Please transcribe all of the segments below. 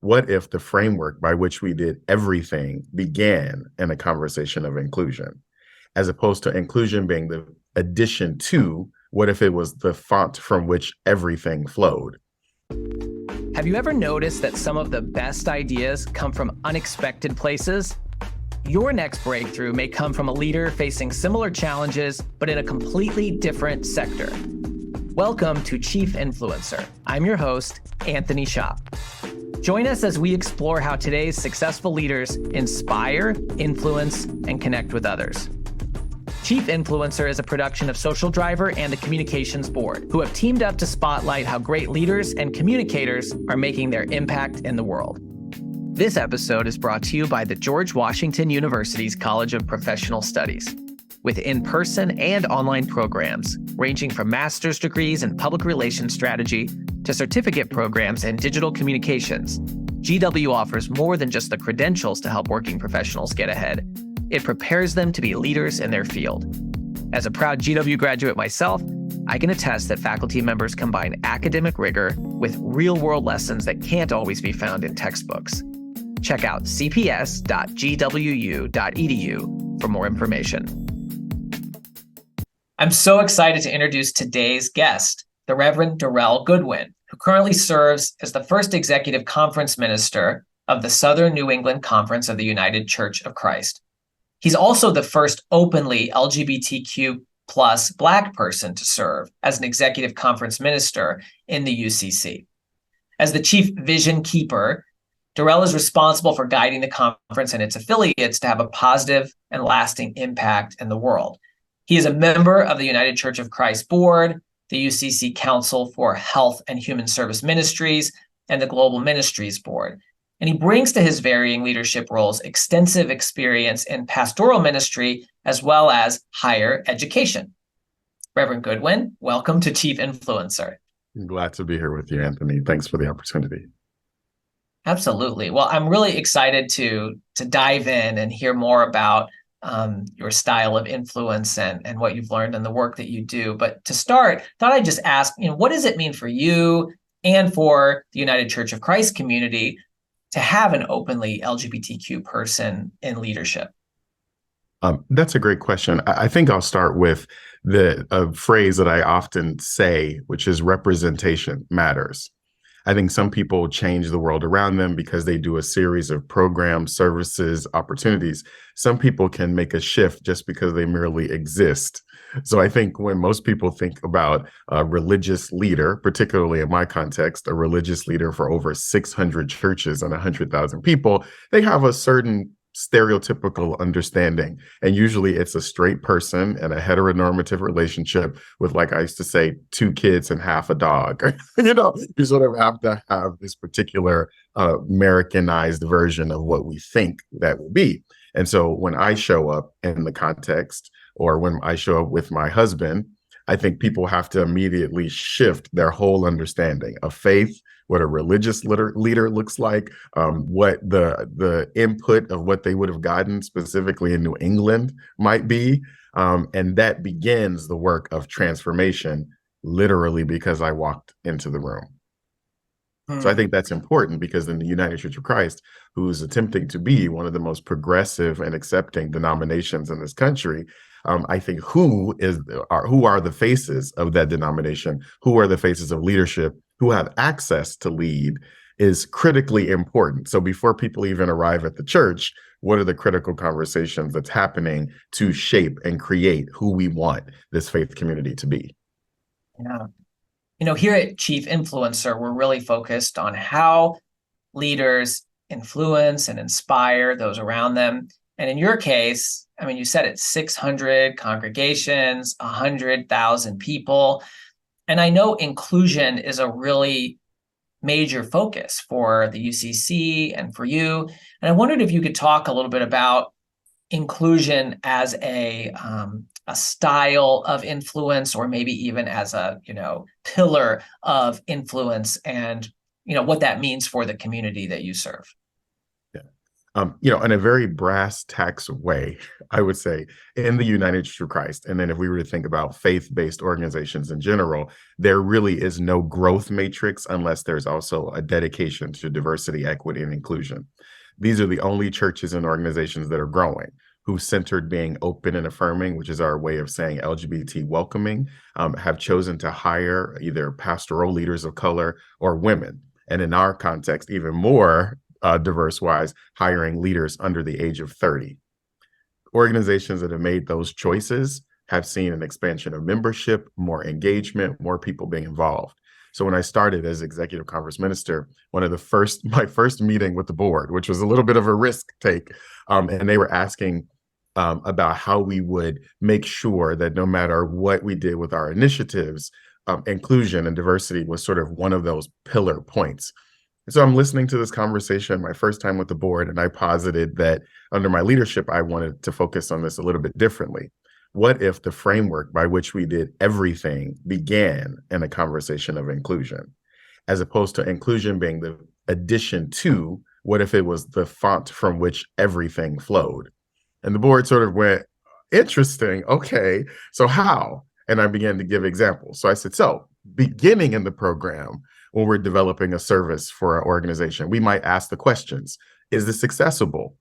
What if the framework by which we did everything began in a conversation of inclusion, as opposed to inclusion being the addition to, what if it was the font from which everything flowed? Have you ever noticed that some of the best ideas come from unexpected places? Your next breakthrough may come from a leader facing similar challenges, but in a completely different sector. Welcome to Chief Influencer. I'm your host, Anthony Shop. Join us as we explore how today's successful leaders inspire, influence, and connect with others. Chief Influencer is a production of Social Driver and the Communications Board, who have teamed up to spotlight how great leaders and communicators are making their impact in the world. This episode is brought to you by the George Washington University's College of Professional Studies. With in-person and online programs ranging from master's degrees in public relations strategy to certificate programs in digital communications, GW offers more than just the credentials to help working professionals get ahead. It prepares them to be leaders in their field. As a proud GW graduate myself, I can attest that faculty members combine academic rigor with real-world lessons that can't always be found in textbooks. Check out cps.gwu.edu for more information. I'm so excited to introduce today's guest, the Reverend Darrell Goodwin, who currently serves as the first executive conference minister of the Southern New England Conference of the United Church of Christ. He's also the first openly LGBTQ plus Black person to serve as an executive conference minister in the UCC. As the chief vision keeper, Darrell is responsible for guiding the conference and its affiliates to have a positive and lasting impact in the world. He is a member of the United Church of Christ Board, the UCC Council for Health and Human Service Ministries, and the Global Ministries Board. And he brings to his varying leadership roles extensive experience in pastoral ministry as well as higher education. Reverend Goodwin, welcome to Chief Influencer. I'm glad to be here with you, Anthony. Thanks for the opportunity. Absolutely. Well, I'm really excited to dive in and hear more about your style of influence and what you've learned and the work that you do. But to start, thought I'd just ask, what does it mean for you and for the United Church of Christ community to have an openly LGBTQ person in leadership? That's a great question. I think I'll start with a phrase that I often say, which is representation matters. I think some people change the world around them because they do a series of programs, services, opportunities. Some people can make a shift just because they merely exist. So I think when most people think about a religious leader, particularly in my context, a religious leader for over 600 churches and 100,000 people, they have a certain stereotypical understanding. And usually it's a straight person and a heteronormative relationship with, like I used to say, 2 kids and half a dog. You sort of have to have this particular Americanized version of what we think that will be. And so when I show up in the context, or when I show up with my husband, I think people have to immediately shift their whole understanding of faith, what a religious leader looks like, what the input of what they would have gotten specifically in New England might be. And that begins the work of transformation, literally because I walked into the room. So I think that's important because in the United Church of Christ, who's attempting to be one of the most progressive and accepting denominations in this country, I think who are the faces of that denomination, who are the faces of leadership, who have access to lead, is critically important. So before people even arrive at the church, what are the critical conversations that's happening to shape and create who we want this faith community to be? Yeah. Here at Chief Influencer, we're really focused on how leaders influence and inspire those around them. And in your case, you said it's 600 congregations, 100,000 people. And I know inclusion is a really major focus for the UCC and for you. And I wondered if you could talk a little bit about inclusion as a style of influence, or maybe even as a pillar of influence, and what that means for the community that you serve. Yeah, In a very brass tacks way, I would say, in the United Church of Christ, and then if we were to think about faith-based organizations in general, there really is no growth matrix unless there's also a dedication to diversity, equity, and inclusion. These are the only churches and organizations that are growing, who centered being open and affirming, which is our way of saying LGBT welcoming, have chosen to hire either pastoral leaders of color or women. And in our context, even more diverse-wise, hiring leaders under the age of 30. Organizations that have made those choices have seen an expansion of membership, more engagement, more people being involved. So when I started as executive conference minister, my first meeting with the board, which was a little bit of a risk take, and they were asking about how we would make sure that no matter what we did with our initiatives, inclusion and diversity was sort of one of those pillar points. So I'm listening to this conversation, my first time with the board, and I posited that under my leadership, I wanted to focus on this a little bit differently. What if the framework by which we did everything began in a conversation of inclusion, as opposed to inclusion being the addition to, what if it was the font from which everything flowed? And the board sort of went, interesting, okay, so how? And I began to give examples. So I said, so beginning in the program, when we're developing a service for our organization, we might ask the questions: is this accessible?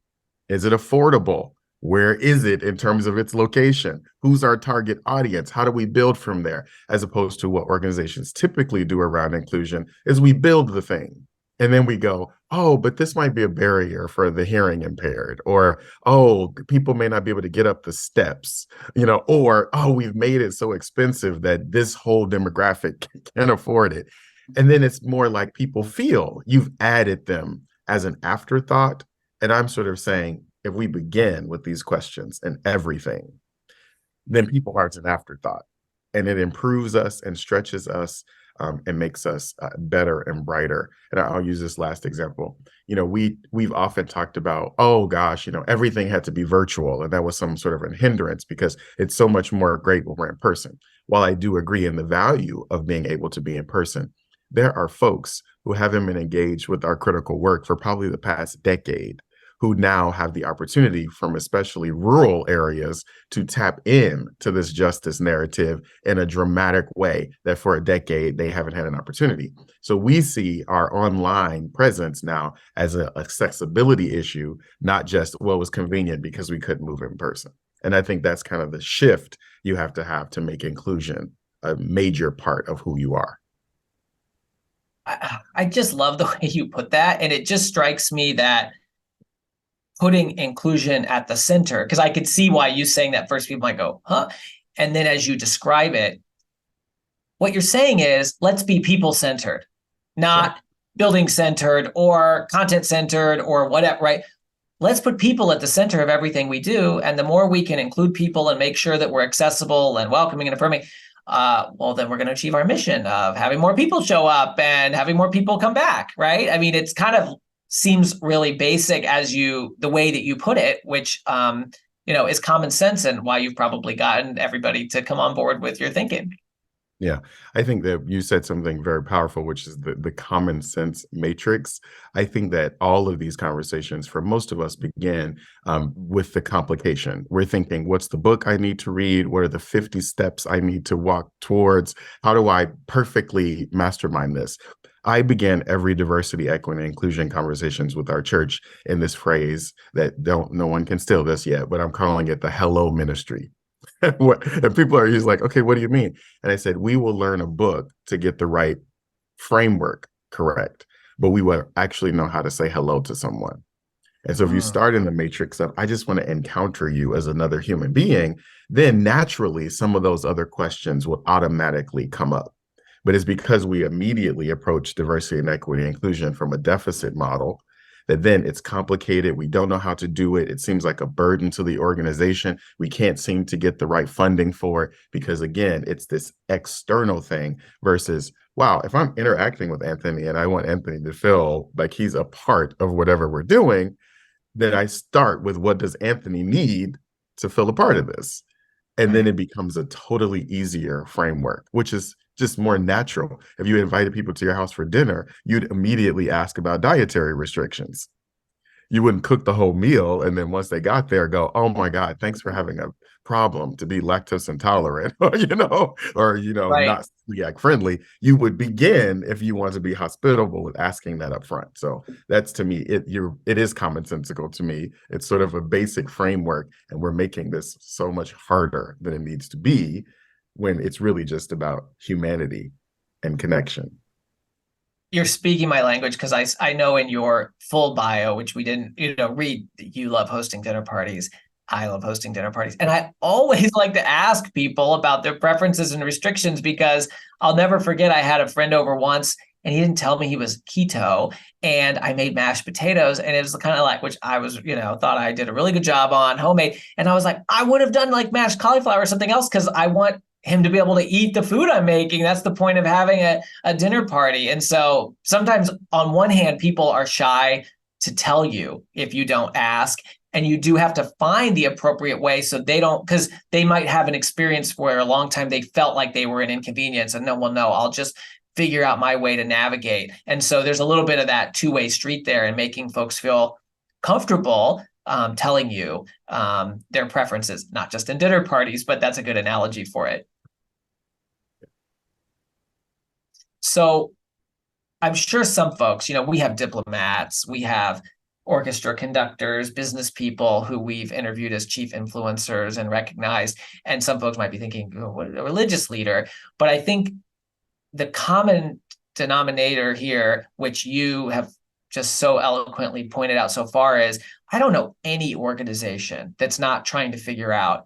Is it affordable? Where is it in terms of its location? Who's our target audience? How do we build from there? As opposed to what organizations typically do around inclusion is we build the thing. And then we go, oh, but this might be a barrier for the hearing impaired, or, oh, people may not be able to get up the steps, or, oh, we've made it so expensive that this whole demographic can't afford it. And then it's more like people feel you've added them as an afterthought. And I'm sort of saying, if we begin with these questions and everything, then people aren't an afterthought. And it improves us and stretches us and makes us better and brighter. And I'll use this last example. We've often talked about, oh gosh, everything had to be virtual, and that was some sort of a hindrance because it's so much more great when we're in person. While I do agree in the value of being able to be in person, there are folks who haven't been engaged with our critical work for probably the past decade, who now have the opportunity from especially rural areas to tap in to this justice narrative in a dramatic way that for a decade they haven't had an opportunity. So we see our online presence now as an accessibility issue, not just what was convenient because we couldn't move in person. And I think that's kind of the shift you have to make inclusion a major part of who you are. I just love the way you put that. And it just strikes me that putting inclusion at the center, because I could see why you saying that first people might go, huh? And then as you describe it, what you're saying is, let's be people-centered, not building-centered or content-centered or whatever, right? Let's put people at the center of everything we do. And the more we can include people and make sure that we're accessible and welcoming and affirming, well, then we're going to achieve our mission of having more people show up and having more people come back, right? I mean, it's kind of seems really basic the way that you put it, which, is common sense and why you've probably gotten everybody to come on board with your thinking. Yeah, I think that you said something very powerful, which is the common sense matrix. I think that all of these conversations for most of us begin with the complication. We're thinking, what's the book I need to read? What are the 50 steps I need to walk towards? How do I perfectly mastermind this? I began every diversity, equity, and inclusion conversations with our church in this phrase that no one can steal this yet, but I'm calling it the hello ministry. And people are usually like, okay, what do you mean? And I said, we will learn a book to get the right framework correct, but we will actually know how to say hello to someone. And so if you start in the matrix of, I just want to encounter you as another human being, then naturally some of those other questions will automatically come up. But it's because we immediately approach diversity and equity and inclusion from a deficit model that then it's complicated. We don't know how to do it. It seems like a burden to the organization. We can't seem to get the right funding for it because, again, it's this external thing versus, wow, if I'm interacting with Anthony and I want Anthony to feel like he's a part of whatever we're doing, then I start with what does Anthony need to feel a part of this? And then it becomes a totally easier framework, which is just more natural. If you invited people to your house for dinner, you'd immediately ask about dietary restrictions. you wouldn't cook the whole meal. And then once they got there, go, oh my God, thanks for having a problem to be lactose intolerant, or Right. not celiac friendly. You would begin, if you want to be hospitable, with asking that up front. So that's, to me, it is commonsensical to me. It's sort of a basic framework, and we're making this so much harder than it needs to be, when it's really just about humanity and connection. You're speaking my language, because I know in your full bio, which we didn't read, you love hosting dinner parties. I love hosting dinner parties. And I always like to ask people about their preferences and restrictions, because I'll never forget, I had a friend over once and he didn't tell me he was keto, and I made mashed potatoes, and it was kind of like, which I was, thought I did a really good job on, homemade. And I was like, I would have done like mashed cauliflower or something else, because I want him to be able to eat the food I'm making. That's the point of having a dinner party. And so sometimes, on one hand, people are shy to tell you if you don't ask, and you do have to find the appropriate way, so they don't, because they might have an experience where a long time they felt like they were an inconvenience, and no, I'll just figure out my way to navigate. And so there's a little bit of that two-way street there, and making folks feel comfortable telling you their preferences, not just in dinner parties, but that's a good analogy for it. So I'm sure some folks, we have diplomats, we have orchestra conductors, business people who we've interviewed as chief influencers and recognized. And some folks might be thinking, oh, what a religious leader. But I think the common denominator here, which you have just so eloquently pointed out so far, is I don't know any organization that's not trying to figure out,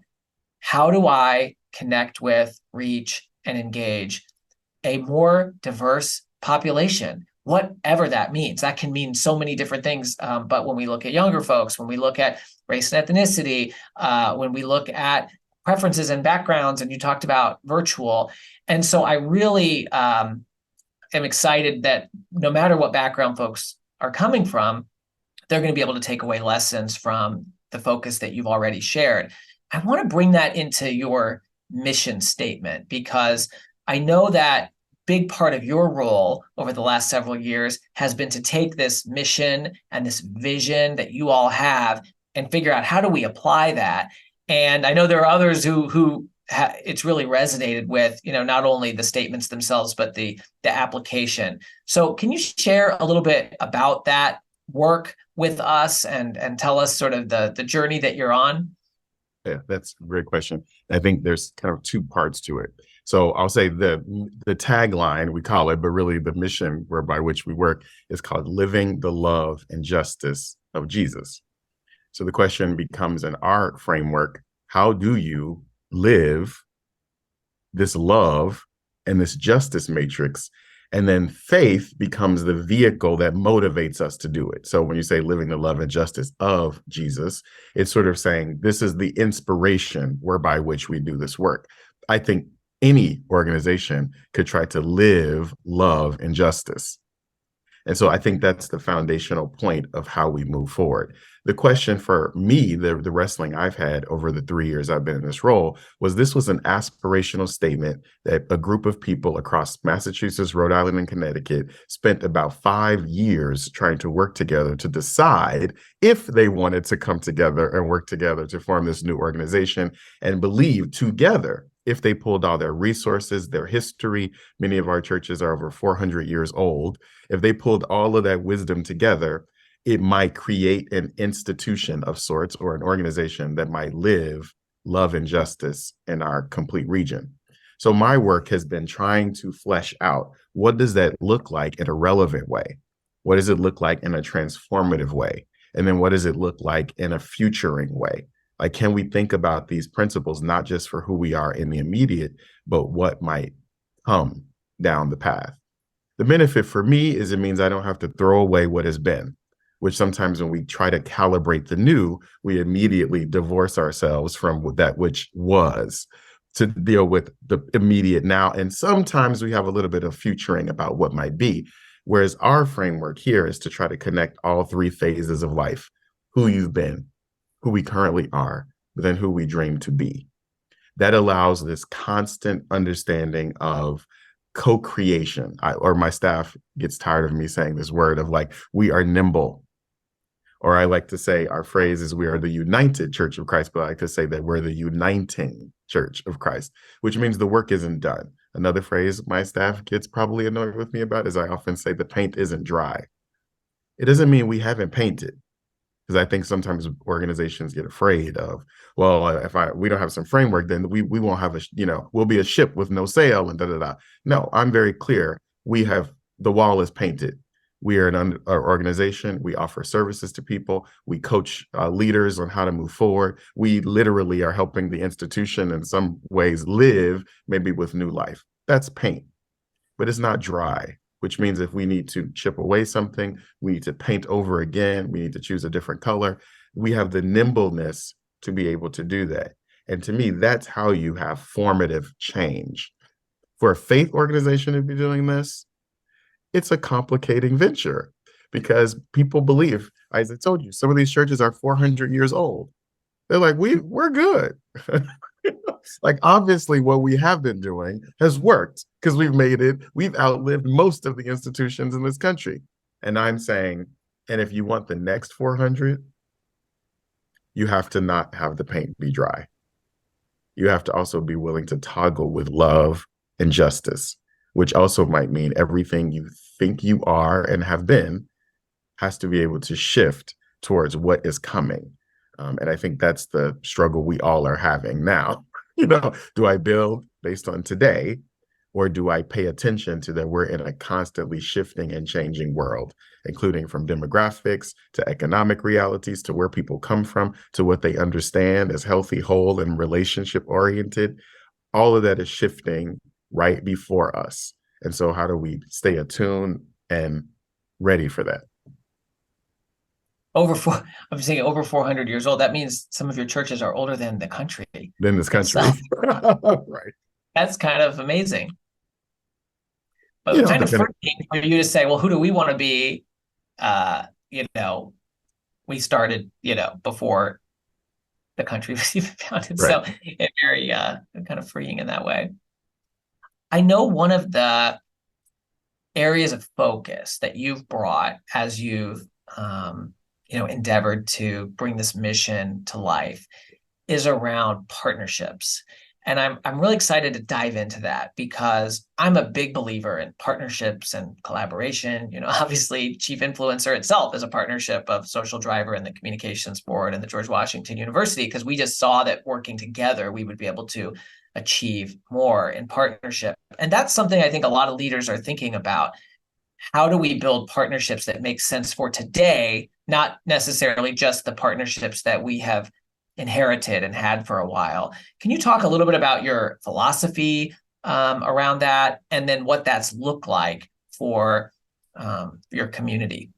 how do I connect with, reach, and engage a more diverse population, whatever that means. That can mean so many different things. But when we look at younger folks, when we look at race and ethnicity, when we look at preferences and backgrounds, and you talked about virtual. And so I really am excited that no matter what background folks are coming from, they're going to be able to take away lessons from the focus that you've already shared. I want to bring that into your mission statement, because I know that big part of your role over the last several years has been to take this mission and this vision that you all have and figure out, how do we apply that? And I know there are others who it's really resonated with, not only the statements themselves, but the application. So can you share a little bit about that work with us, and tell us sort of the journey that you're on? Yeah, that's a great question. I think there's kind of two parts to it. So I'll say the tagline, we call it, but really the mission whereby which we work, is called Living the Love and Justice of Jesus. So the question becomes, in our framework, how do you live this love and this justice matrix? And then faith becomes the vehicle that motivates us to do it. So when you say living the love and justice of Jesus, it's sort of saying this is the inspiration whereby which we do this work. I think any organization could try to live love and justice. And so I think that's the foundational point of how we move forward. The question for me, the wrestling I've had over the 3 years I've been in this role, was an aspirational statement that a group of people across Massachusetts, Rhode Island, and Connecticut spent about 5 years trying to work together to decide if they wanted to come together and work together to form this new organization, and believe together, if they pulled all their resources, their history, many of our churches are over 400 years old. If they pulled all of that wisdom together, it might create an institution of sorts, or an organization that might live love and justice in our complete region. So my work has been trying to flesh out, what does that look like in a relevant way? What does it look like in a transformative way? And then what does it look like in a futuring way? Like, can we think about these principles, not just for who we are in the immediate, but what might come down the path? The benefit for me is it means I don't have to throw away what has been, which sometimes when we try to calibrate the new, we immediately divorce ourselves from that which was, to deal with the immediate now. And sometimes we have a little bit of futuring about what might be. Whereas our framework here is to try to connect all three phases of life: who you've been, who we currently are, but then who we dream to be. That allows this constant understanding of co-creation. Or my staff gets tired of me saying this word of, like, we are nimble. Or I like to say our phrase is we are the United Church of Christ, but I like to say that we're the uniting Church of Christ, which means the work isn't done. Another phrase my staff gets probably annoyed with me about is I often say the paint isn't dry. It doesn't mean we haven't painted, because I think sometimes organizations get afraid of, well, if we don't have some framework, then we won't have we'll be a ship with no sail and da da da. No, I'm very clear. The wall is painted. We are an organization. We offer services to people. We coach leaders on how to move forward. We literally are helping the institution in some ways live, maybe with new life. That's paint, but it's not dry, which means if we need to chip away something, we need to paint over again, we need to choose a different color. We have the nimbleness to be able to do that. And to me, that's how you have formative change. For a faith organization to be doing this, it's a complicating venture because people believe, as I told you, some of these churches are 400 years old. They're like, we're good. Like, obviously what we have been doing has worked because we've outlived most of the institutions in this country. And I'm saying, and if you want the next 400, you have to not have the paint be dry. You have to also be willing to toggle with love and justice, which also might mean everything you think you are and have been has to be able to shift towards what is coming. And I think that's the struggle we all are having now. Do I build based on today, or do I pay attention to that we're in a constantly shifting and changing world, including from demographics to economic realities to where people come from to what they understand as healthy, whole, and relationship oriented. All of that is shifting right before us. And so how do we stay attuned and ready for that? I'm saying over 400 years old. That means some of your churches are older than the country. Than this country. Right. That's kind of amazing. But kind of freeing for you to say, well, who do we want to be? We started, before the country was even founded. Right. So it's very kind of freeing in that way. I know one of the areas of focus that you've brought as you've endeavored to bring this mission to life is around partnerships. And I'm really excited to dive into that because I'm a big believer in partnerships and collaboration. Obviously, Chief Influencer itself is a partnership of Social Driver and the Communications Board and the George Washington University, because we just saw that working together, we would be able to achieve more in partnership. And that's something I think a lot of leaders are thinking about. How do we build partnerships that make sense for today, not necessarily just the partnerships that we have inherited and had for a while? Can you talk a little bit about your philosophy around that, and then what that's looked like for your community?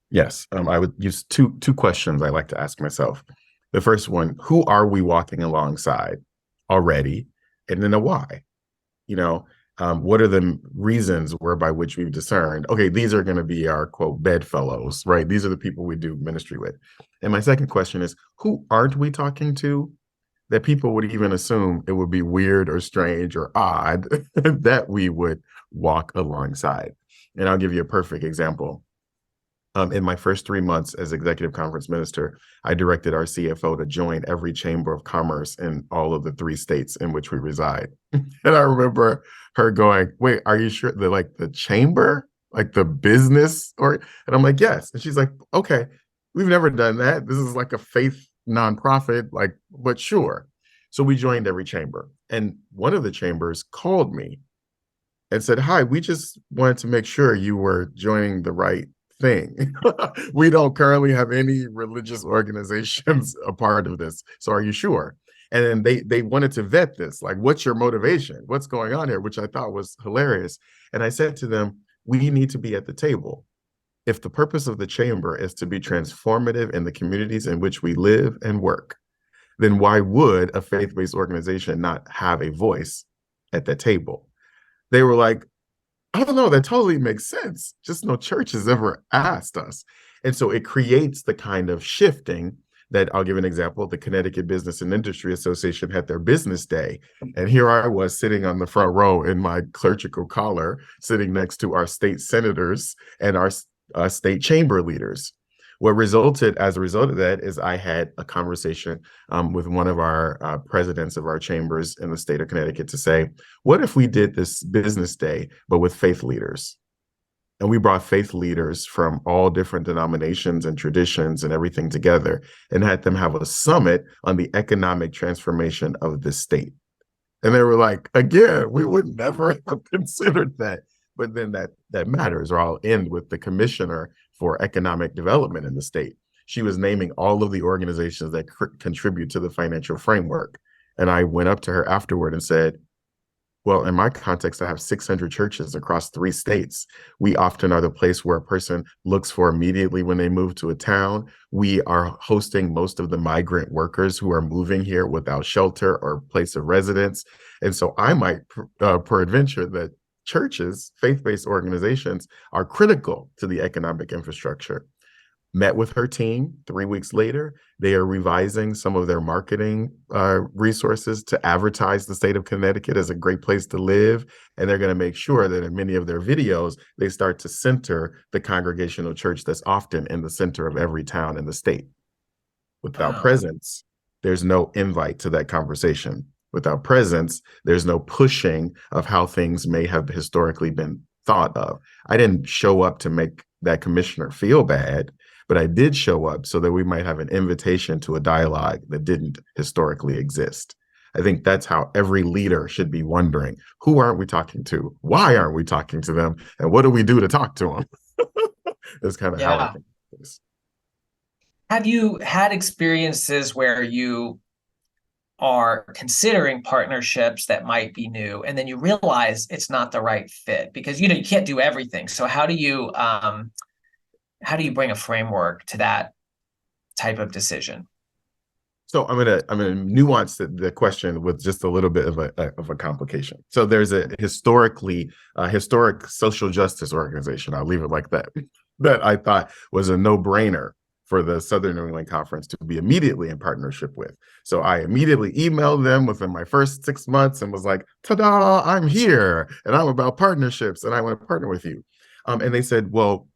Yes, I would use two questions I like to ask myself. The first one, who are we walking alongside already? And then the why. What are the reasons whereby which we've discerned, okay, these are going to be our, quote, bedfellows, right? These are the people we do ministry with. And my second question is, who aren't we talking to that people would even assume it would be weird or strange or odd that we would walk alongside? And I'll give you a perfect example. In my first 3 months as executive conference minister, I directed our CFO to join every chamber of commerce in all of the 3 states in which we reside. And I remember her going, wait, are you sure? The chamber, like the business? And I'm like, yes. And she's like, okay, we've never done that. This is like a faith nonprofit, but sure. So we joined every chamber. And one of the chambers called me and said, hi, we just wanted to make sure you were joining the right thing. We don't currently have any religious organizations a part of this. So are you sure? And then they wanted to vet this. Like, what's your motivation? What's going on here? Which I thought was hilarious. And I said to them, we need to be at the table. If the purpose of the chamber is to be transformative in the communities in which we live and work, then why would a faith-based organization not have a voice at the table? They were like, I don't know, that totally makes sense. Just no church has ever asked us. And so it creates the kind of shifting that, I'll give an example. The Connecticut Business and Industry Association had their business day. And here I was sitting on the front row in my clerical collar, sitting next to our state senators and our state chamber leaders. What resulted as a result of that is I had a conversation with one of our presidents of our chambers in the state of Connecticut to say, what if we did this business day, but with faith leaders? And we brought faith leaders from all different denominations and traditions and everything together and had them have a summit on the economic transformation of the state. And they were like, again, we would never have considered that. But then that matters, or I'll end with the commissioner for economic development in the state. She was naming all of the organizations that contribute to the financial framework. And I went up to her afterward and said, well, in my context, I have 600 churches across 3 states. We often are the place where a person looks for immediately when they move to a town. We are hosting most of the migrant workers who are moving here without shelter or place of residence. And so I might peradventure that churches, faith-based organizations, are critical to the economic infrastructure. Met with her team 3 weeks later. They are revising some of their marketing resources to advertise the state of Connecticut as a great place to live. And they're going to make sure that in many of their videos, they start to center the congregational church that's often in the center of every town in the state. Without presence, there's no invite to that conversation. Without presence, there's no pushing of how things may have historically been thought of. I didn't show up to make that commissioner feel bad, but I did show up so that we might have an invitation to a dialogue that didn't historically exist. I think that's how every leader should be wondering, who aren't we talking to? Why aren't we talking to them? And what do we do to talk to them? That's kind of how I think it is. Have you had experiences where you are considering partnerships that might be new, and then you realize it's not the right fit? Because you can't do everything. So how do you bring a framework to that type of decision? So I'm gonna nuance the question with just a little bit of a complication. So there's a historic social justice organization, I'll leave it like that, that I thought was a no-brainer for the Southern New England Conference to be immediately in partnership with. So I immediately emailed them within my first 6 months and was like, ta-da, I'm here, and I'm about partnerships, and I want to partner with you. And they said, well,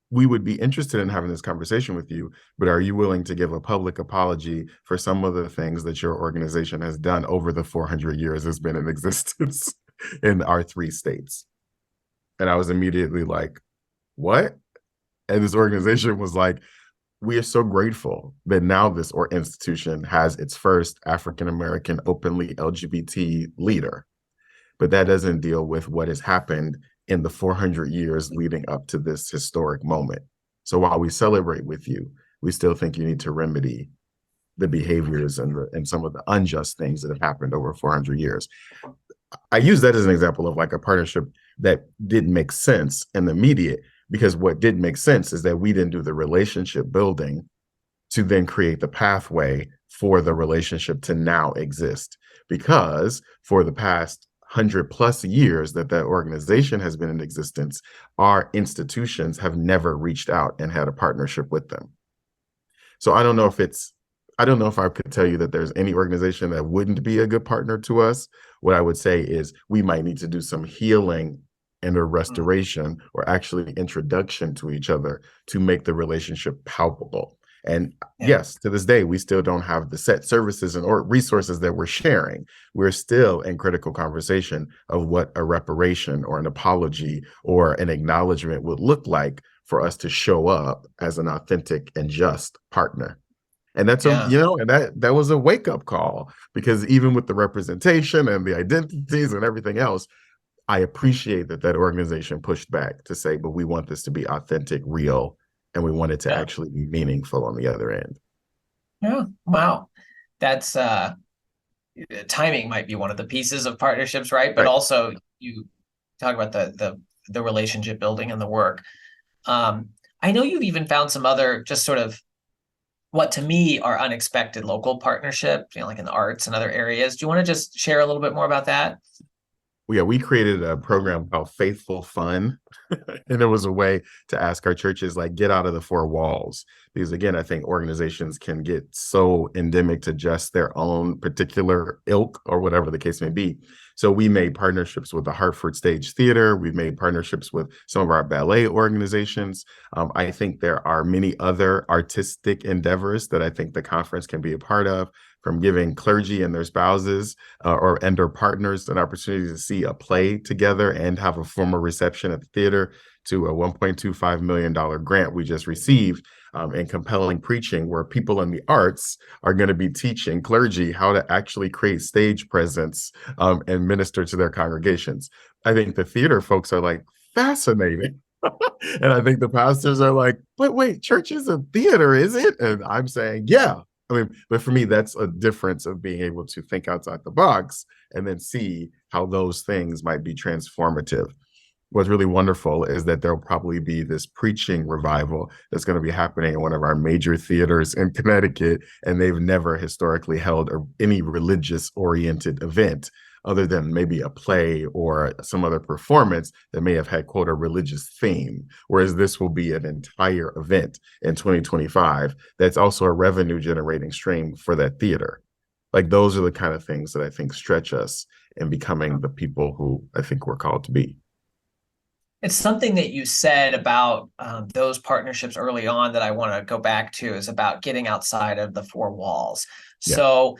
we would be interested in having this conversation with you, but are you willing to give a public apology for some of the things that your organization has done over the 400 years it's been in existence in our 3 states? And I was immediately like, what? And this organization was like, we are so grateful that now this institution has its first African-American openly LGBT leader, but that doesn't deal with what has happened in the 400 years leading up to this historic moment. So while we celebrate with you, we still think you need to remedy the behaviors and some of the unjust things that have happened over 400 years. I use that as an example of like a partnership that didn't make sense in the immediate, because what did make sense is that we didn't do the relationship building to then create the pathway for the relationship to now exist. Because for the past 100+ years that organization has been in existence, our institutions have never reached out and had a partnership with them. So I don't know if I could tell you that there's any organization that wouldn't be a good partner to us. What I would say is we might need to do some healing and a restoration or actually introduction to each other to make the relationship palpable. And yes, to this day, we still don't have the set services or resources that we're sharing. We're still in critical conversation of what a reparation or an apology or an acknowledgement would look like for us to show up as an authentic and just partner. And that's and that was a wake-up call, because even with the representation and the identities and everything else, I appreciate that organization pushed back to say, but we want this to be authentic, real, and we want it to actually be meaningful on the other end. Yeah. Wow. That's timing might be one of the pieces of partnerships, right? But also you talk about the relationship building and the work. I know you've even found some other just sort of what to me are unexpected local partnerships, like in the arts and other areas. Do you want to just share a little bit more about that? Yeah, we created a program called Faithful Fun, and it was a way to ask our churches, like, get out of the 4 walls. Because again, I think organizations can get so endemic to just their own particular ilk or whatever the case may be. So we made partnerships with the Hartford Stage Theater. We've made partnerships with some of our ballet organizations. I think there are many other artistic endeavors that I think the conference can be a part of, from giving clergy and their spouses or partners an opportunity to see a play together and have a formal reception at the theater, to a $1.25 million grant we just received in compelling preaching, where people in the arts are going to be teaching clergy how to actually create stage presence and minister to their congregations. I think the theater folks are like, fascinating. And I think the pastors are like, but wait, church is a theater, is it? And I'm saying, yeah. I mean, but for me, that's a difference of being able to think outside the box and then see how those things might be transformative. What's really wonderful is that there'll probably be this preaching revival that's going to be happening in one of our major theaters in Connecticut, and they've never historically held any religious-oriented event other than maybe a play or some other performance that may have had, quote, a religious theme, whereas this will be an entire event in 2025 that's also a revenue-generating stream for that theater. Like, those are the kind of things that I think stretch us in becoming the people who I think we're called to be. It's something that you said about those partnerships early on that I want to go back to, is about getting outside of the four walls. Yeah. So,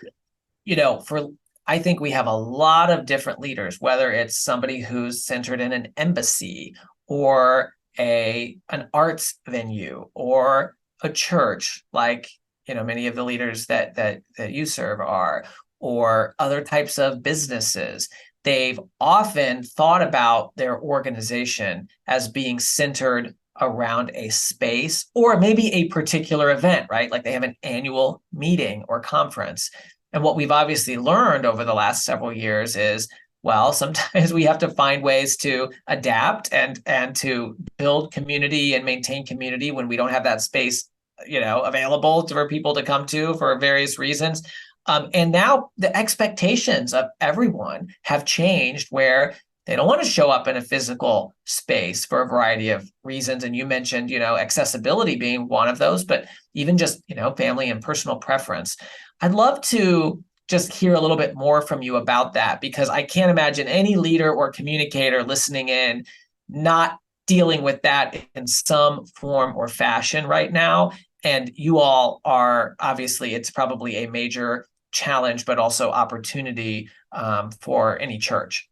I think we have a lot of different leaders, whether it's somebody who's centered in an embassy or an arts venue or a church, like, many of the leaders that you serve are, or other types of businesses. They've often thought about their organization as being centered around a space or maybe a particular event, right? Like they have an annual meeting or conference. And what we've obviously learned over the last several years is, well, sometimes we have to find ways to adapt and to build community and maintain community when we don't have that space, available for people to come to for various reasons. And now the expectations of everyone have changed, where they don't want to show up in a physical space for a variety of reasons. And you mentioned, accessibility being one of those, but even just, family and personal preference. I'd love to just hear a little bit more from you about that, because I can't imagine any leader or communicator listening in not dealing with that in some form or fashion right now. And you all are, obviously, it's probably a major challenge, but also opportunity for any church.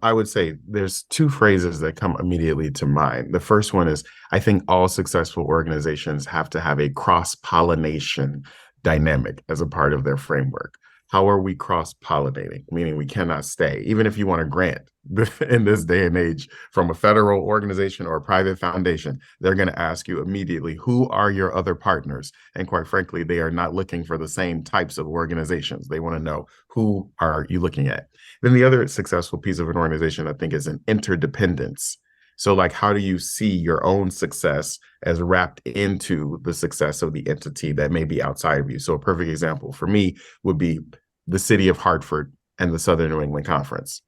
I would say there's two phrases that come immediately to mind. The first one is, I think all successful organizations have to have a cross-pollination dynamic as a part of their framework. How are we cross-pollinating? Meaning we cannot stay, even if you want a grant in this day and age from a federal organization or a private foundation, they're going to ask you immediately, who are your other partners? And quite frankly, they are not looking for the same types of organizations. They want to know, who are you looking at? Then the other successful piece of an organization, I think, is an interdependence. So like, how do you see your own success as wrapped into the success of the entity that may be outside of you? So a perfect example for me would be the city of Hartford and the Southern New England Conference.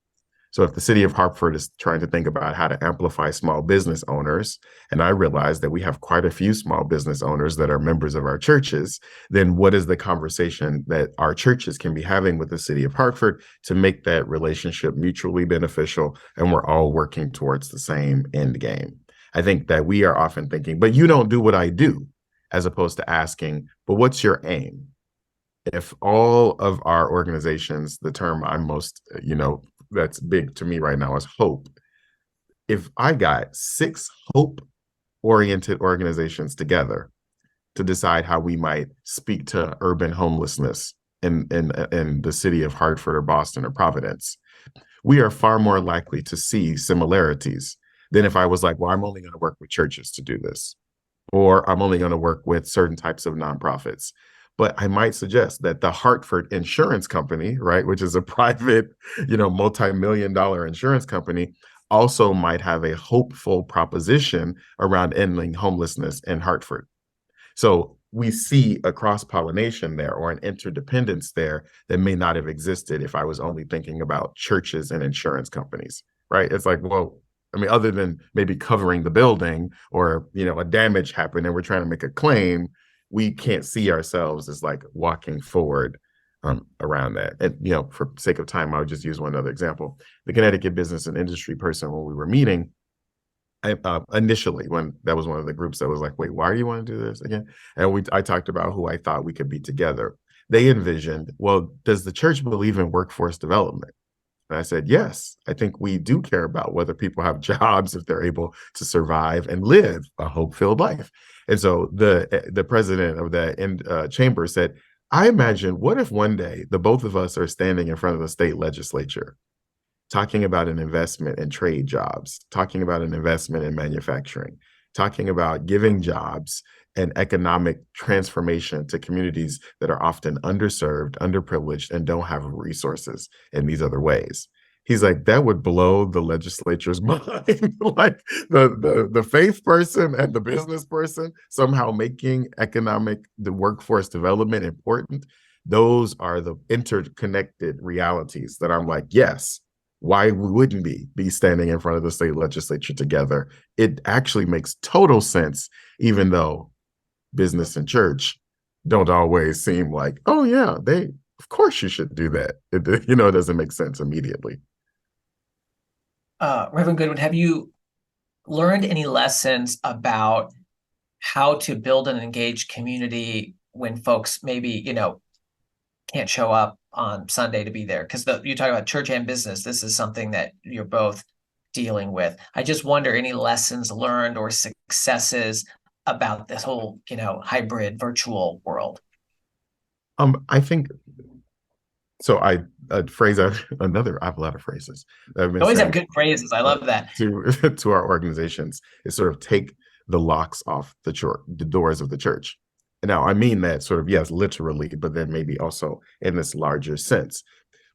So if the city of Hartford is trying to think about how to amplify small business owners, and I realize that we have quite a few small business owners that are members of our churches, then what is the conversation that our churches can be having with the city of Hartford to make that relationship mutually beneficial and we're all working towards the same end game? I think that we are often thinking, but you don't do what I do, as opposed to asking, but what's your aim? If all of our organizations, the term I'm most, that's big to me right now is hope. If I got 6 hope-oriented organizations together to decide how we might speak to urban homelessness in the city of Hartford or Boston or Providence, we are far more likely to see similarities than if I was like, well, I'm only going to work with churches to do this, or I'm only going to work with certain types of nonprofits. But I might suggest that the Hartford Insurance Company, right, which is a private, multi-million-dollar insurance company, also might have a hopeful proposition around ending homelessness in Hartford. So we see a cross-pollination there, or an interdependence there, that may not have existed if I was only thinking about churches and insurance companies, right? It's like, well, I mean, other than maybe covering the building, or, a damage happened and we're trying to make a claim, we can't see ourselves as like walking forward around that. And, for sake of time, I'll just use one other example. The Connecticut business and industry person, when we were meeting, initially, when that was one of the groups that was like, wait, why do you want to do this again? And I talked about who I thought we could be together. They envisioned, well, does the church believe in workforce development? And I said, yes, I think we do care about whether people have jobs, if they're able to survive and live a hope-filled life. And so the president of that chamber said, I imagine, what if one day the both of us are standing in front of the state legislature talking about an investment in trade jobs, talking about an investment in manufacturing, talking about giving jobs and economic transformation to communities that are often underserved, underprivileged, and don't have resources in these other ways. He's like, that would blow the legislature's mind. Like the faith person and the business person somehow making the workforce development important. Those are the interconnected realities that I'm like, yes, why we wouldn't be standing in front of the state legislature together? It actually makes total sense, even though business and church don't always seem like, oh yeah, of course you should do that. It doesn't make sense immediately. Reverend Goodwin, have you learned any lessons about how to build an engaged community when folks maybe, can't show up on Sunday to be there? Because you talk about church and business. This is something that you're both dealing with. I just wonder, any lessons learned or successes about this whole, hybrid virtual world? I think so. I have a lot of phrases. You always have good phrases. I love that. To our organizations is sort of take the locks off the doors of the church. Now, I mean that sort of, yes, literally, but then maybe also in this larger sense.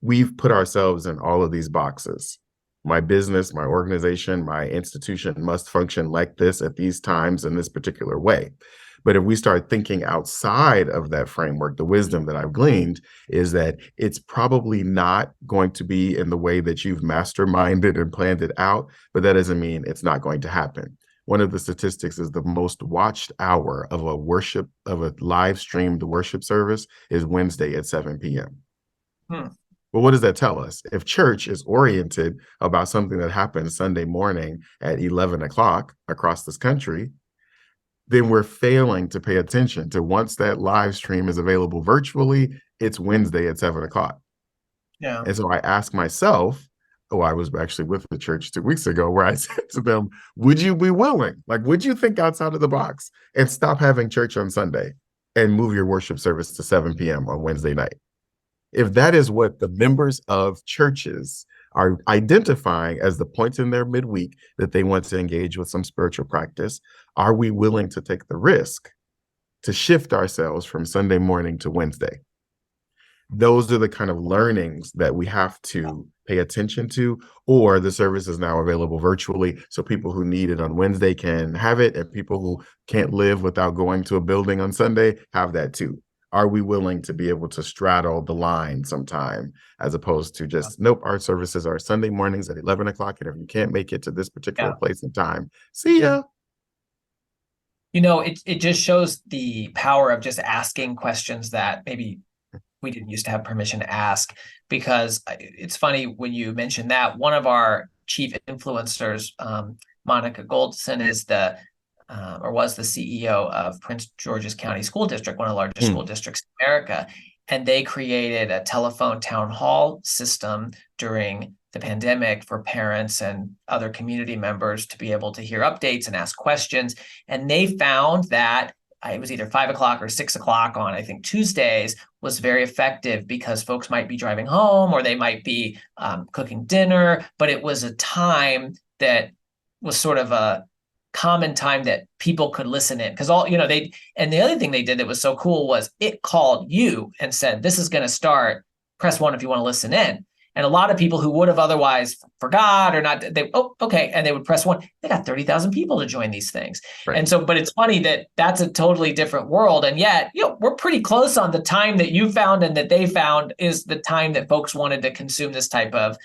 We've put ourselves in all of these boxes. My business, my organization, my institution must function like this at these times in this particular way. But if we start thinking outside of that framework, the wisdom that I've gleaned is that it's probably not going to be in the way that you've masterminded and planned it out, but that doesn't mean it's not going to happen. One of the statistics is the most watched hour of a live streamed worship service is Wednesday at 7 p.m. Well, what does that tell us? If church is oriented about something that happens Sunday morning at 11 o'clock across this country, then we're failing to pay attention to, once that live stream is available virtually, it's Wednesday at 7 o'clock. Yeah. And so I ask myself, I was actually with the church 2 weeks ago, where I said to them, would you be willing? Like, would you think outside of the box and stop having church on Sunday and move your worship service to 7 p.m. on Wednesday night? If that is what the members of churches are identifying as the points in their midweek that they want to engage with some spiritual practice, are we willing to take the risk to shift ourselves from Sunday morning to Wednesday? Those are the kind of learnings that we have to pay attention to, or the service is now available virtually, so people who need it on Wednesday can have it, and people who can't live without going to a building on Sunday have that too. Are we willing to be able to straddle the line sometime, as opposed to just, nope, our services are Sunday mornings at 11 o'clock, and if you can't make it to this particular place and time, see ya. It just shows the power of just asking questions that maybe we didn't used to have permission to ask. Because it's funny when you mentioned that, one of our chief influencers, Monica Goldson, is was the CEO of Prince George's County School District, one of the largest school districts in America. And they created a telephone town hall system during the pandemic for parents and other community members to be able to hear updates and ask questions. And they found that it was either 5 o'clock or 6 o'clock on, I think, Tuesdays was very effective, because folks might be driving home or they might be cooking dinner, but it was a time that was sort of a common time that people could listen in. Because and the other thing they did that was so cool was it called you and said, this is going to start, press 1 if you want to listen in. And a lot of people who would have otherwise forgot or not, okay. And they would press 1. They got 30,000 people to join these things. Right. And so, but it's funny that that's a totally different world. And yet, we're pretty close on the time that you found and that they found is the time that folks wanted to consume this type of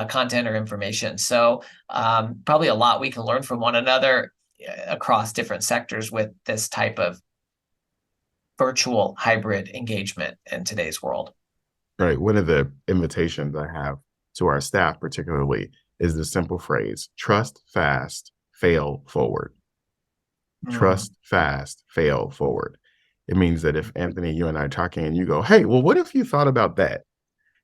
content or information. So probably a lot we can learn from one another across different sectors with this type of virtual hybrid engagement in today's world. Right. One of the invitations I have to our staff, particularly, is the simple phrase: trust fast, fail forward. Mm, Trust fast, fail forward. It means that if Anthony, you and I are talking and you go, hey, well, what if you thought about that?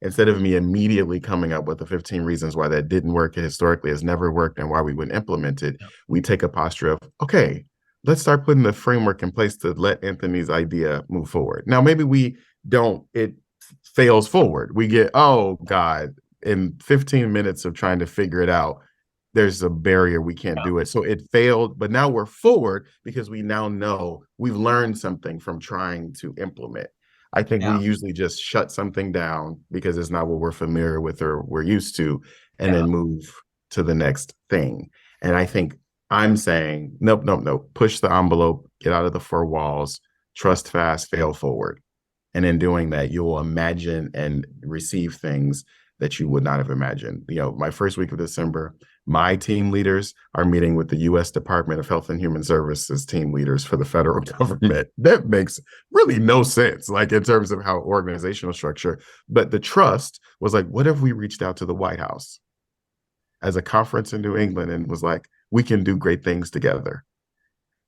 Instead of me immediately coming up with the 15 reasons why that didn't work, it historically has never worked, and why we wouldn't implement it, yeah. we take a posture of, okay, let's start putting the framework in place to let Anthony's idea move forward. Now, maybe we don't, it fails forward. We get, oh God, in 15 minutes of trying to figure it out, there's a barrier, we can't do it. So it failed, but now we're forward because we now know we've learned something from trying to implement. I think we Yeah. usually just shut something down because it's not what we're familiar with or we're used to, and Yeah. then move to the next thing. And I think I'm saying, nope, nope, nope. Push the envelope, get out of the four walls, trust fast, fail forward. And in doing that, you'll imagine and receive things that you would not have imagined. You know, my first week of December, my team leaders are meeting with the U.S. Department of Health and Human Services team leaders for the federal government. That makes really no sense, like in terms of how organizational structure. But the trust was like, what if we reached out to the White House as a conference in New England and was like, we can do great things together?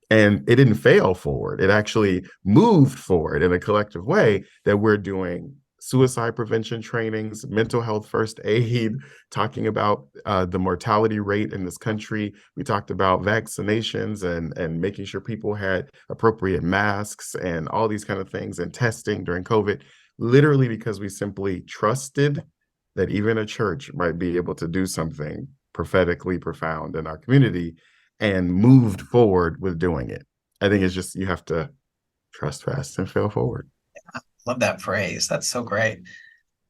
And it didn't fail forward. It actually moved forward in a collective way, that we're doing suicide prevention trainings, mental health first aid, talking about the mortality rate in this country. We talked about vaccinations and making sure people had appropriate masks and all these kind of things, and testing during COVID, literally because we simply trusted that even a church might be able to do something prophetically profound in our community, and moved forward with doing it. I think it's just, you have to trust fast and fail forward. Love that phrase. That's so great.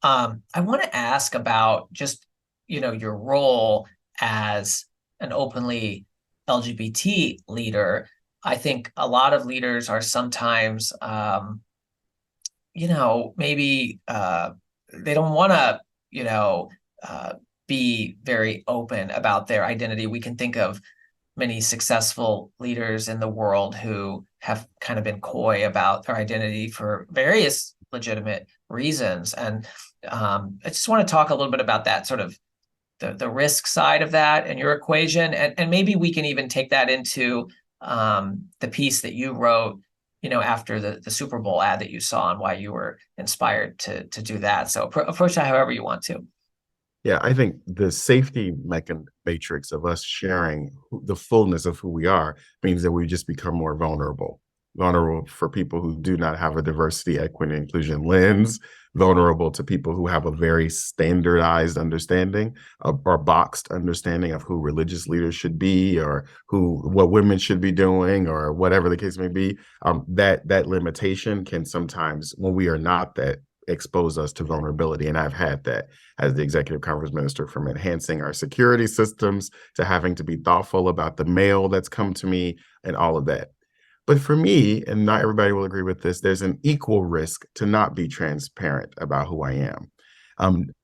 I want to ask about just, your role as an openly LGBT leader. I think a lot of leaders are sometimes, maybe they don't want to, be very open about their identity. We can think of many successful leaders in the world who have kind of been coy about their identity for various legitimate reasons. And I just want to talk a little bit about that, sort of the risk side of that and your equation. And maybe we can even take that into the piece that you wrote, after the Super Bowl ad that you saw, and why you were inspired to do that. So approach that however you want to. Yeah, I think the safety matrix of us sharing the fullness of who we are means that we just become more vulnerable. Vulnerable for people who do not have a diversity, equity, inclusion lens, vulnerable to people who have a very standardized understanding or boxed understanding of who religious leaders should be, or what women should be doing, or whatever the case may be. That limitation can sometimes, when we are not that, expose us to vulnerability. And I've had that as the executive conference minister, from enhancing our security systems to having to be thoughtful about the mail that's come to me and all of that. But for me, and not everybody will agree with this, there's an equal risk to not be transparent about who I am.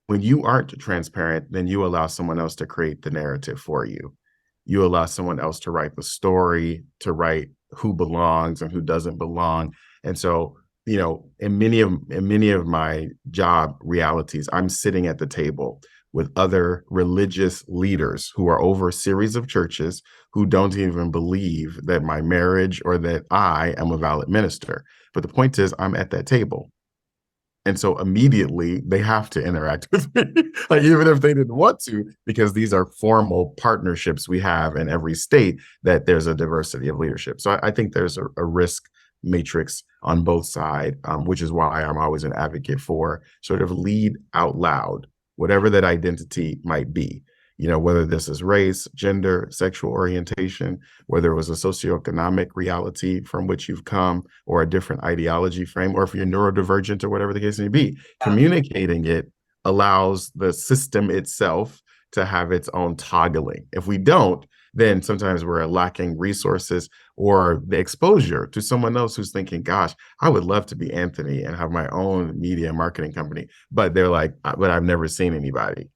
When you aren't transparent, then you allow someone else to create the narrative for you. You allow someone else to write the story, to write who belongs and who doesn't belong. And so, in many of my job realities, I'm sitting at the table with other religious leaders who are over a series of churches, who don't even believe that my marriage or that I am a valid minister. But the point is, I'm at that table. And so immediately they have to interact with me, like, even if they didn't want to, because these are formal partnerships we have in every state, that there's a diversity of leadership. So I think there's a risk matrix on both sides, which is why I'm always an advocate for sort of lead out loud, whatever that identity might be. Whether this is race, gender, sexual orientation, whether it was a socioeconomic reality from which you've come, or a different ideology frame, or if you're neurodivergent or whatever the case may be, communicating it allows the system itself to have its own toggling. If we don't, then sometimes we're lacking resources or the exposure to someone else who's thinking, gosh, I would love to be Anthony and have my own media and marketing company. But they're like, but I've never seen anybody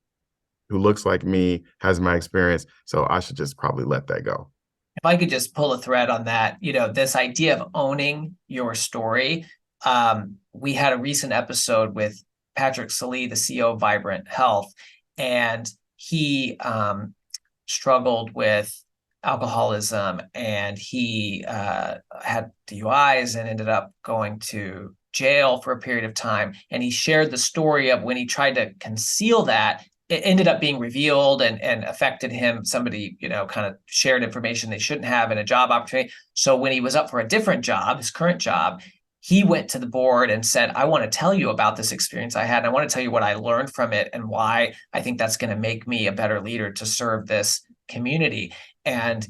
who looks like me, has my experience, so I should just probably let that go. If I could just pull a thread on that, this idea of owning your story. We had a recent episode with Patrick Salee, the CEO of Vibrant Health, and he struggled with alcoholism, and he had DUIs and ended up going to jail for a period of time. And he shared the story of when he tried to conceal that, it ended up being revealed and affected him. Somebody, kind of shared information they shouldn't have in a job opportunity. So when he was up for a different job, his current job, he went to the board and said, I want to tell you about this experience I had. And I want to tell you what I learned from it and why I think that's going to make me a better leader to serve this community. And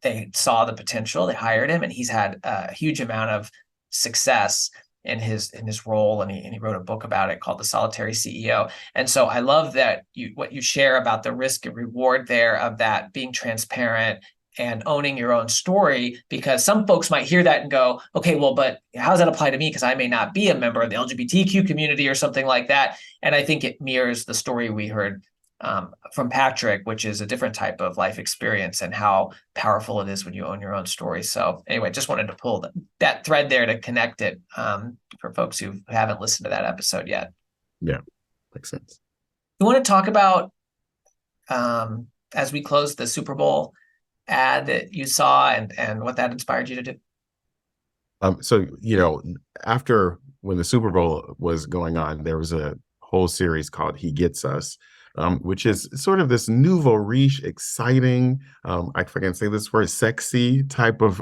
they saw the potential, they hired him, and he's had a huge amount of success in his role. And he wrote a book about it called The Solitary CEO. And so I love that what you share about the risk and reward there of that being transparent and owning your own story, because some folks might hear that and go, okay, well, but how does that apply to me? Because I may not be a member of the LGBTQ community or something like that. And I think it mirrors the story we heard from Patrick, which is a different type of life experience and how powerful it is when you own your own story. So anyway, just wanted to pull that thread there to connect it for folks who haven't listened to that episode yet. Yeah, makes sense. You want to talk about, as we close, the Super Bowl ad that you saw and what that inspired you to do? So, after when the Super Bowl was going on, there was a whole series called He Gets Us, which is sort of this nouveau riche, exciting, I can say this word, sexy type of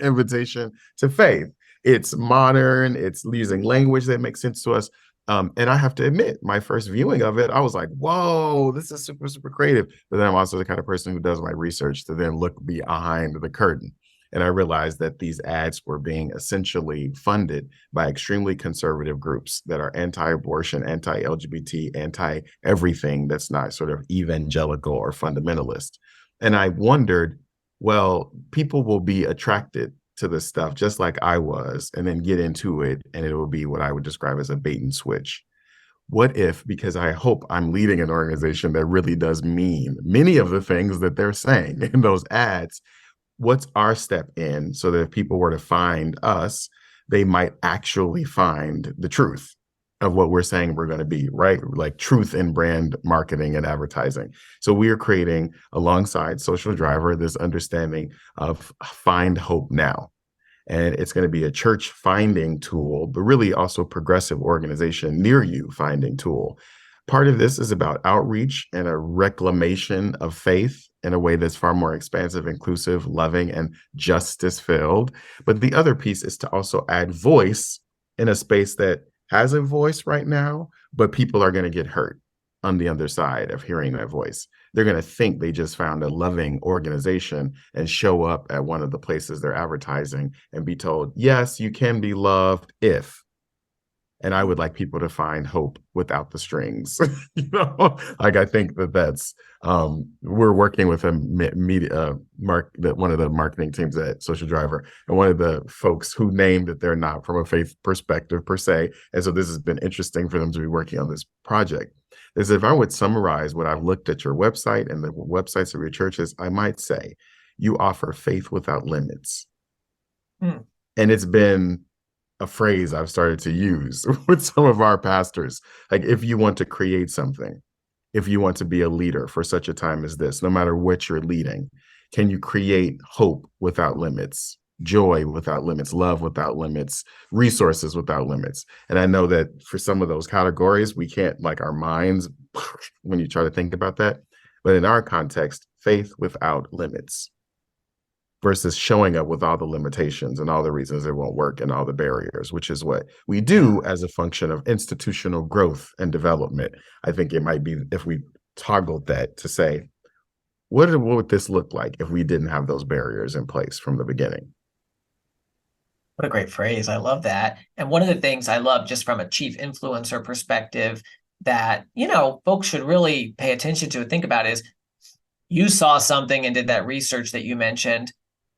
invitation to faith. It's modern, it's using language that makes sense to us. And I have to admit, my first viewing of it, I was like, whoa, this is super, super creative. But then I'm also the kind of person who does my research to then look behind the curtain. And I realized that these ads were being essentially funded by extremely conservative groups that are anti-abortion, anti-LGBT, anti-everything that's not sort of evangelical or fundamentalist. And I wondered, well, people will be attracted to this stuff just like I was, and then get into it, and it will be what I would describe as a bait and switch. What if, because I hope I'm leading an organization that really does mean many of the things that they're saying in those ads, what's our step in so that if people were to find us, they might actually find the truth of what we're saying we're going to be, right? Like truth in brand marketing and advertising. So we are creating, alongside Social Driver, this understanding of Find Hope Now. And it's going to be a church finding tool, but really also progressive organization near you finding tool. Part of this is about outreach and a reclamation of faith in a way that's far more expansive, inclusive, loving, and justice-filled. But the other piece is to also add voice in a space that has a voice right now, but people are going to get hurt on the other side of hearing that voice. They're going to think they just found a loving organization and show up at one of the places they're advertising and be told, yes, you can be loved if. And I would like people to find hope without the strings. Like I think that's we're working with a media one of the marketing teams at Social Driver, and one of the folks who named that they're not from a faith perspective per se. And so this has been interesting for them to be working on this project. Is if I would summarize what I've looked at your website and the websites of your churches, I might say you offer faith without limits. And it's been a phrase I've started to use with some of our pastors. Like, if you want to create something, if you want to be a leader for such a time as this, no matter what you're leading, can you create hope without limits, joy without limits, love without limits, resources without limits? And I know that for some of those categories, we can't, like, our minds, when you try to think about that. But in our context, faith without limits versus showing up with all the limitations and all the reasons it won't work and all the barriers, which is what we do as a function of institutional growth and development. I think it might be if we toggled that to say, what would this look like if we didn't have those barriers in place from the beginning? What a great phrase. I love that. And one of the things I love, just from a chief influencer perspective, that, folks should really pay attention to and think about is, you saw something and did that research that you mentioned.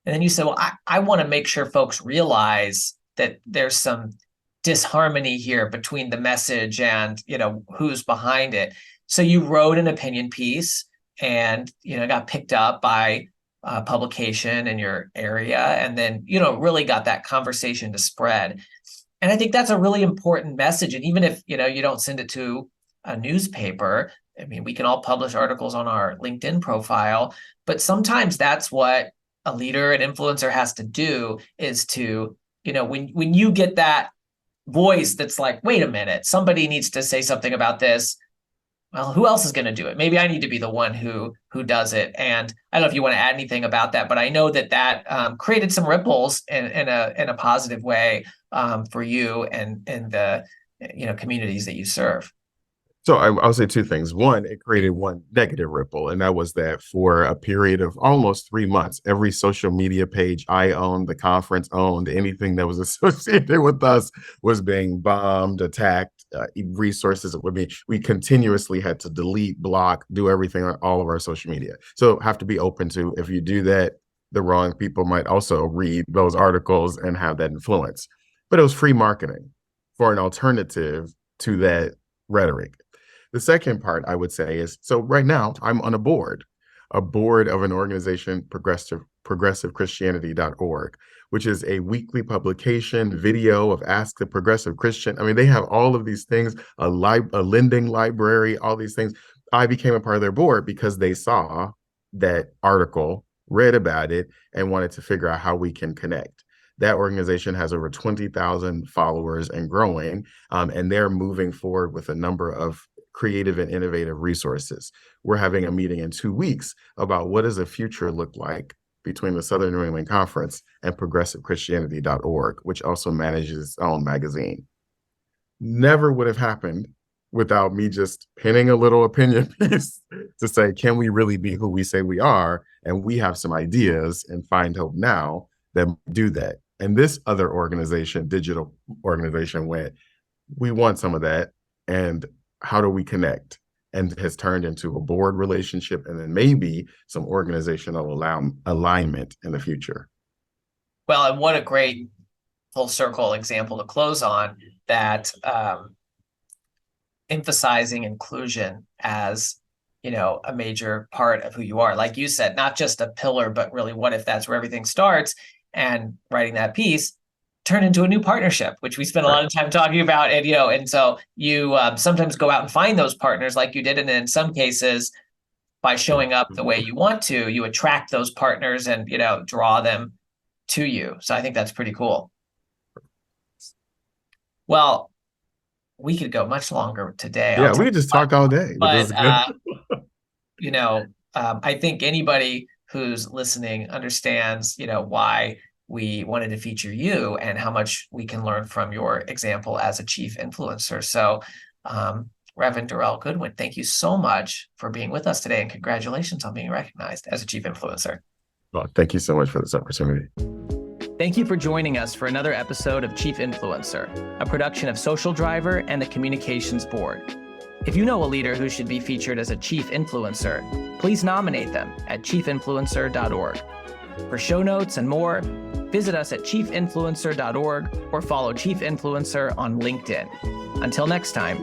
And then you said, well, I want to make sure folks realize that there's some disharmony here between the message and, who's behind it. So you wrote an opinion piece and, got picked up by publication in your area, and then, really got that conversation to spread. And I think that's a really important message. And even if, you don't send it to a newspaper, I mean, we can all publish articles on our LinkedIn profile, but sometimes that's what a leader, an influencer has to do, is to, when you get that voice that's like, wait a minute, somebody needs to say something about this. Well, who else is going to do it? Maybe I need to be the one who does it. And I don't know if you want to add anything about that, but I know that created some ripples in a positive way for you and the communities that you serve. So I'll say two things. One, it created one negative ripple, and that was that for a period of almost 3 months, every social media page I owned, the conference owned, anything that was associated with us was being bombed, attacked, resources. We continuously had to delete, block, do everything on all of our social media. So have to be open to, if you do that, the wrong people might also read those articles and have that influence. But it was free marketing for an alternative to that rhetoric. The second part I would say is, so right now I'm on a board of an organization, progressivechristianity.org, which is a weekly publication, video of Ask the Progressive Christian. I mean, they have all of these things, a lending library, all these things. I became a part of their board because they saw that article, read about it, and wanted to figure out how we can connect. That organization has over 20,000 followers and growing, and they're moving forward with a number of creative and innovative resources. We're having a meeting in 2 weeks about what does the future look like between the Southern New England Conference and progressivechristianity.org, which also manages its own magazine. Never would have happened without me just pinning a little opinion piece to say, can we really be who we say we are? And we have some ideas and Find Hope Now that do that. And this other organization, digital organization, went, we want some of that. And how do we connect? And has turned into a board relationship and then maybe some organizational alignment in the future. Well, and what a great full circle example to close on, that emphasizing inclusion as, a major part of who you are. Like you said, not just a pillar, but really what if that's where everything starts, and writing that piece turn into a new partnership, which we spent a lot of time talking about. And, and so you sometimes go out and find those partners like you did. And in some cases, by showing up the way you want to, you attract those partners and, draw them to you. So I think that's pretty cool. Well, we could go much longer today. Yeah, we could just talk all day. But, I think anybody who's listening understands, why we wanted to feature you and how much we can learn from your example as a chief influencer. So, Reverend Darrell Goodwin, thank you so much for being with us today, and congratulations on being recognized as a chief influencer. Well, thank you so much for this opportunity. Thank you for joining us for another episode of Chief Influencer, a production of Social Driver and the Communications Board. If you know a leader who should be featured as a chief influencer, please nominate them at chiefinfluencer.org. For show notes and more, visit us at chiefinfluencer.org or follow Chief Influencer on LinkedIn. Until next time,